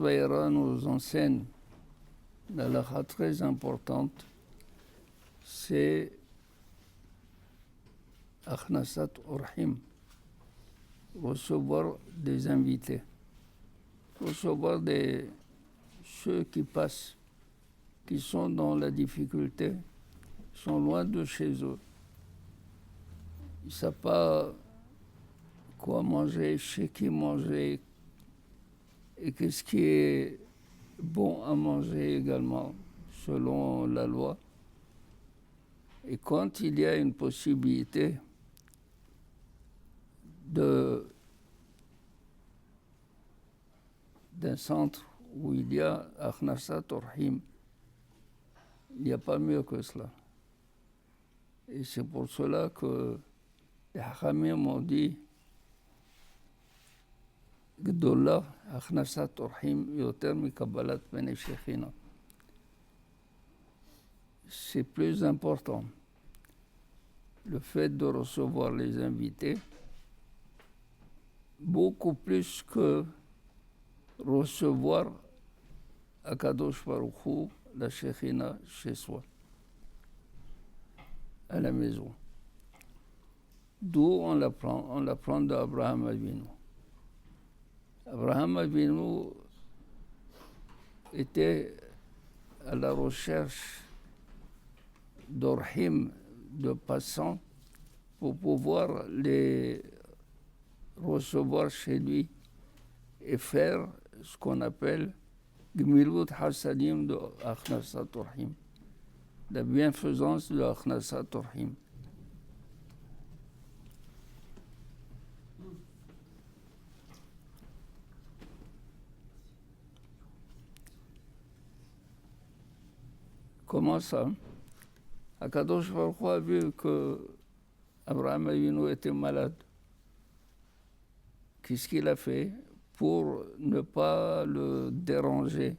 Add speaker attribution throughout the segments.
Speaker 1: Baïra nous enseigne une halakha très importante, c'est Akhnasat Urhim, recevoir des invités, recevoir ceux qui passent, qui sont dans la difficulté, sont loin de chez eux. Ils ne savent pas quoi manger, chez qui manger, et qu'est-ce qui est bon à manger également, selon la loi. Et quand il y a une possibilité d'un centre où il y a Akhnasat Urhim, il n'y a pas mieux que cela. Et c'est pour cela que les Hakhamim m'ont dit Gdollah Akhnasat Urhim yoter mi kabbalat bnei shechina. C'est plus important, le fait de recevoir les invités, beaucoup plus que recevoir Akadosh Baruch Hu, la Shechina, chez soi, à la maison. D'où on l'apprend d'Abraham Avinu. Abraham Avinu était à la recherche d'orhim, de passants, pour pouvoir les recevoir chez lui et faire ce qu'on appelle Gmilut Hasadim de Akhnasat Urhim, la bienfaisance de Akhnasat Urhim. Comment ça? Akadosh Baruch Hu a vu que Abraham Avinu était malade. Qu'est-ce qu'il a fait pour ne pas le déranger,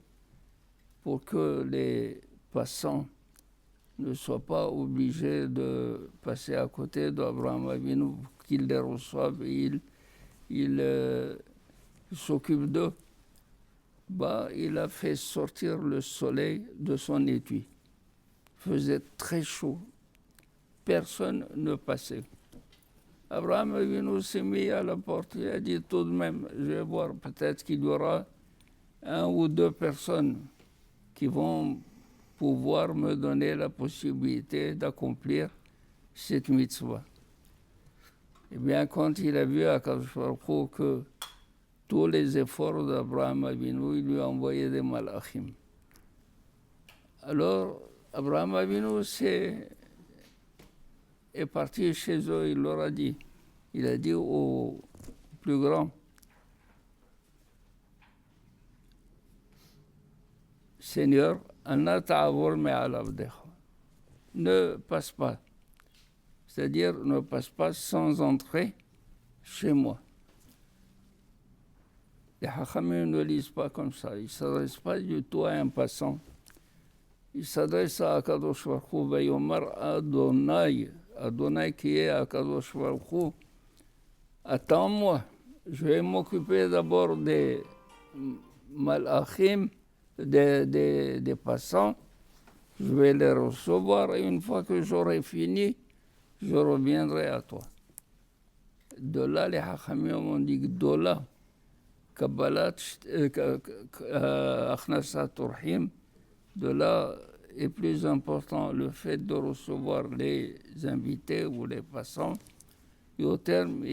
Speaker 1: pour que les passants ne soient pas obligés de passer à côté d'Abraham Avinu, qu'il les reçoive et il s'occupe d'eux? Il a fait sortir le soleil de son étui. Il faisait très chaud. Personne ne passait. Abraham Avinu s'est mis à la porte. Il a dit tout de même, je vais voir, peut-être qu'il y aura 1 ou 2 personnes qui vont pouvoir me donner la possibilité d'accomplir cette mitzvah. Eh bien, quand il a vu à Akadosh Baruch Hu que tous les efforts d'Abraham Avinu, il lui a envoyé des malachim. Alors, Abraham Avinu est parti chez eux, il leur a dit. Il a dit au plus grand, Seigneur, ne passe pas. C'est-à-dire, ne passe pas sans entrer chez moi. Les Hachamim ne lisent pas comme ça. Ils ne s'adressent pas du tout à un passant. Ils s'adressent à Akadosh Baruch Hu, Vayomar Adonai. Adonai qui est Akadosh Baruch Hu. Attends-moi, je vais m'occuper d'abord des malachim, des passants. Je vais les recevoir et une fois que j'aurai fini, je reviendrai à toi. De là, les Hachamim ont dit Gdola, Kabbalat, Akhnasat Urhim. De là est plus important le fait de recevoir les invités ou les passants. Et au terme,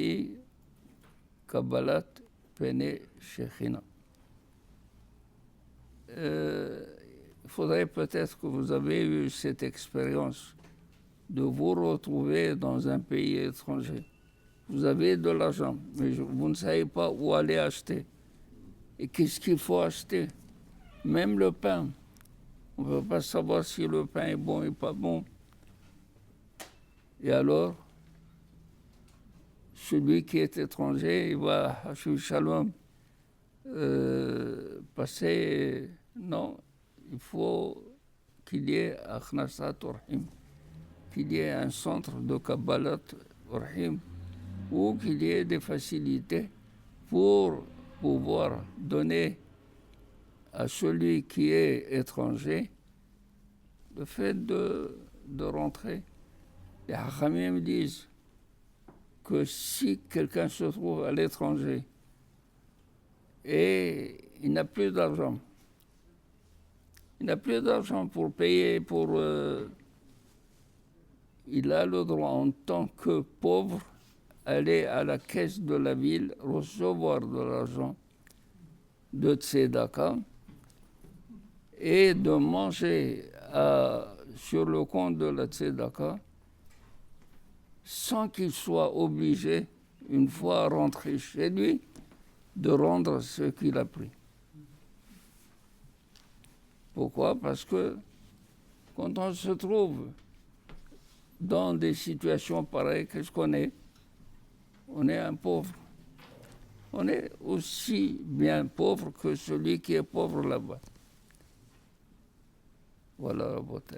Speaker 1: Kabbalat Pene Shechina. Il faudrait peut-être que vous avez eu cette expérience de vous retrouver dans un pays étranger. Vous avez de l'argent, mais vous ne savez pas où aller acheter. Et qu'est-ce qu'il faut acheter? Même le pain. On ne peut pas savoir si le pain est bon ou pas bon. Et alors, celui qui est étranger, il va à Shalom passer. Non, il faut qu'il y ait Akhnasat Urhim, qu'il y ait un centre de Kabbalat Urhim, ou qu'il y ait des facilités pour pouvoir donner à celui qui est étranger le fait de rentrer. Les Hachamim disent que si quelqu'un se trouve à l'étranger et il n'a plus d'argent, pour payer, il a le droit en tant que pauvre aller à la caisse de la ville, recevoir de l'argent de tzedaka et de manger sur le compte de la tzedaka sans qu'il soit obligé, une fois rentré chez lui, de rendre ce qu'il a pris. Pourquoi? Parce que quand on se trouve dans des situations pareilles, qu'est-ce qu'on est? On est un pauvre. On est aussi bien pauvre que celui qui est pauvre là-bas. Voilà la beauté.